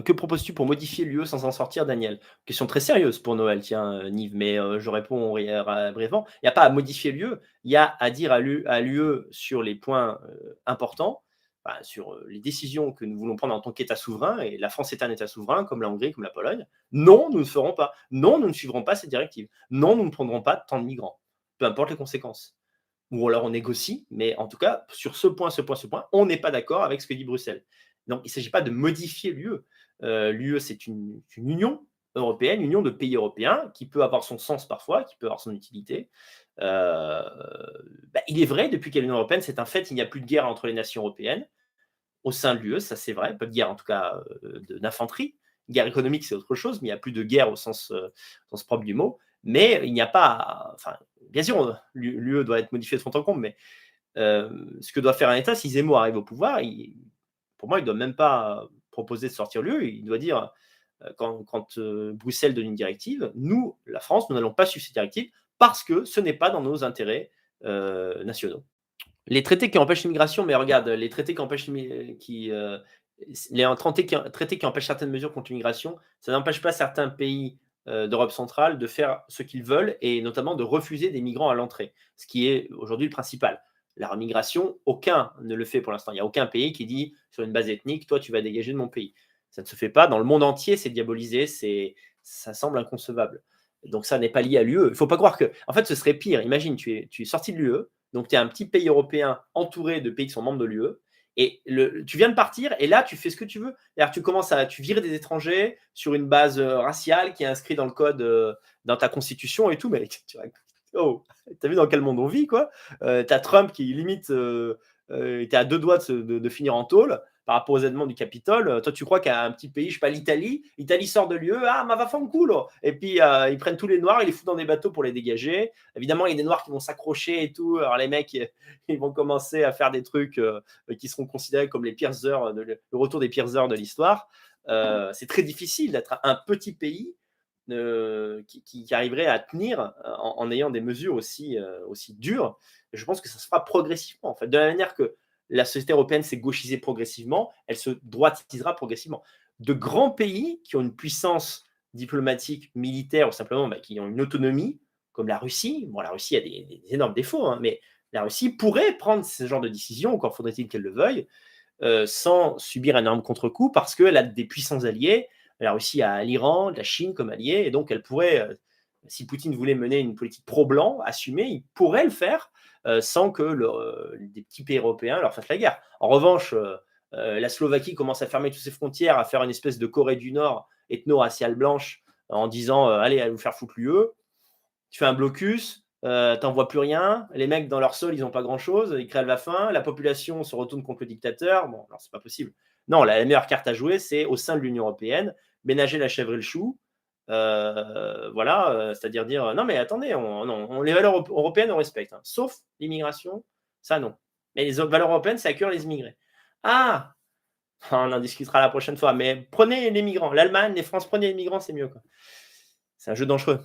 Que proposes-tu pour modifier l'UE sans en sortir, Daniel? Question très sérieuse pour Noël, tiens, Nive, mais je réponds brièvement. Il n'y a pas à modifier l'UE, il y a à dire à l'UE sur les points importants, bah, sur les décisions que nous voulons prendre en tant qu'État souverain, et la France est un État souverain, comme la Hongrie, comme la Pologne. Non, nous ne ferons pas. Non, nous ne suivrons pas cette directive. Non, nous ne prendrons pas tant de migrants, peu importe les conséquences. Ou alors on négocie, mais en tout cas, sur ce point, ce point, ce point, on n'est pas d'accord avec ce que dit Bruxelles. Donc il ne s'agit pas de modifier l'UE. L'UE, c'est une union européenne, une union de pays européens qui peut avoir son sens parfois, qui peut avoir son utilité. Euh, il est vrai, depuis qu'il y a l'Union européenne, c'est un fait, il n'y a plus de guerre entre les nations européennes au sein de l'UE, ça c'est vrai, pas de guerre en tout cas d'infanterie. Guerre économique, c'est autre chose, mais il n'y a plus de guerre au sens propre du mot. Mais il n'y a pas. Enfin, bien sûr, l'UE doit être modifiée de fond en comble, mais ce que doit faire un État, si Zemmour arrive au pouvoir, pour moi, il ne doit même pas proposer de sortir l'UE. Il doit dire, quand Bruxelles donne une directive, nous, la France, nous n'allons pas suivre cette directive parce que ce n'est pas dans nos intérêts nationaux. Les traités qui empêchent l'immigration, mais regarde, les traités qui empêchent traités qui empêchent certaines mesures contre l'immigration, ça n'empêche pas certains pays d'Europe centrale de faire ce qu'ils veulent et notamment de refuser des migrants à l'entrée, ce qui est aujourd'hui le principal. La remigration, aucun ne le fait pour l'instant. Il n'y a aucun pays qui dit sur une base ethnique, toi tu vas dégager de mon pays. Ça ne se fait pas. Dans le monde entier, c'est diabolisé, ça semble inconcevable. Donc ça n'est pas lié à l'UE. Il ne faut pas croire que. En fait, ce serait pire. Imagine, tu es sorti de l'UE, donc tu es un petit pays européen entouré de pays qui sont membres de l'UE, et tu viens de partir, et là, tu fais ce que tu veux. Tu vires des étrangers sur une base raciale qui est inscrite dans le code, dans ta constitution et tout, mais oh, t'as vu dans quel monde on vit, quoi. T'as Trump qui limite était à deux doigts de finir en tôle par rapport aux événements du Capitole. Toi, tu crois qu'un petit pays, je sais pas, l'Italie sort de l'UE, ah, ma va fanculo. Et puis, ils prennent tous les Noirs, ils les foutent dans des bateaux pour les dégager. Évidemment, il y a des Noirs qui vont s'accrocher et tout. Alors, les mecs, ils vont commencer à faire des trucs qui seront considérés comme les pires heures, le retour des pires heures de l'histoire. C'est très difficile d'être un petit pays qui arriverait à tenir en ayant des mesures aussi dures. Et je pense que ça se fera progressivement. En fait. De la manière que la société européenne s'est gauchisée progressivement, elle se droitisera progressivement. De grands pays qui ont une puissance diplomatique, militaire, ou simplement qui ont une autonomie, comme la Russie. Bon, la Russie a des énormes défauts, hein, mais la Russie pourrait prendre ce genre de décision, encore faudrait-il qu'elle le veuille, sans subir un énorme contre-coup, parce qu'elle a des puissants alliés. La Russie a l'Iran, la Chine comme alliés, et donc elle pourrait, si Poutine voulait mener une politique pro-blanc, assumée, il pourrait le faire sans que des petits pays européens leur fassent la guerre. En revanche, la Slovaquie commence à fermer toutes ses frontières, à faire une espèce de Corée du Nord ethno-raciale blanche en disant allez vous faire foutre l'UE. Tu fais un blocus, t'en vois plus rien. Les mecs dans leur sol, ils n'ont pas grand-chose, ils crèvent la faim. La population se retourne contre le dictateur. Bon, alors c'est pas possible. Non, la meilleure carte à jouer, c'est au sein de l'Union européenne, ménager la chèvre et le chou. Voilà, c'est-à-dire dire non mais attendez, les valeurs européennes on respecte, hein, sauf l'immigration, ça non. Mais les valeurs européennes, c'est accueillir les immigrés. Ah, on en discutera la prochaine fois. Mais prenez les migrants, l'Allemagne, les France, prenez les migrants, c'est mieux. Quoi. C'est un jeu dangereux.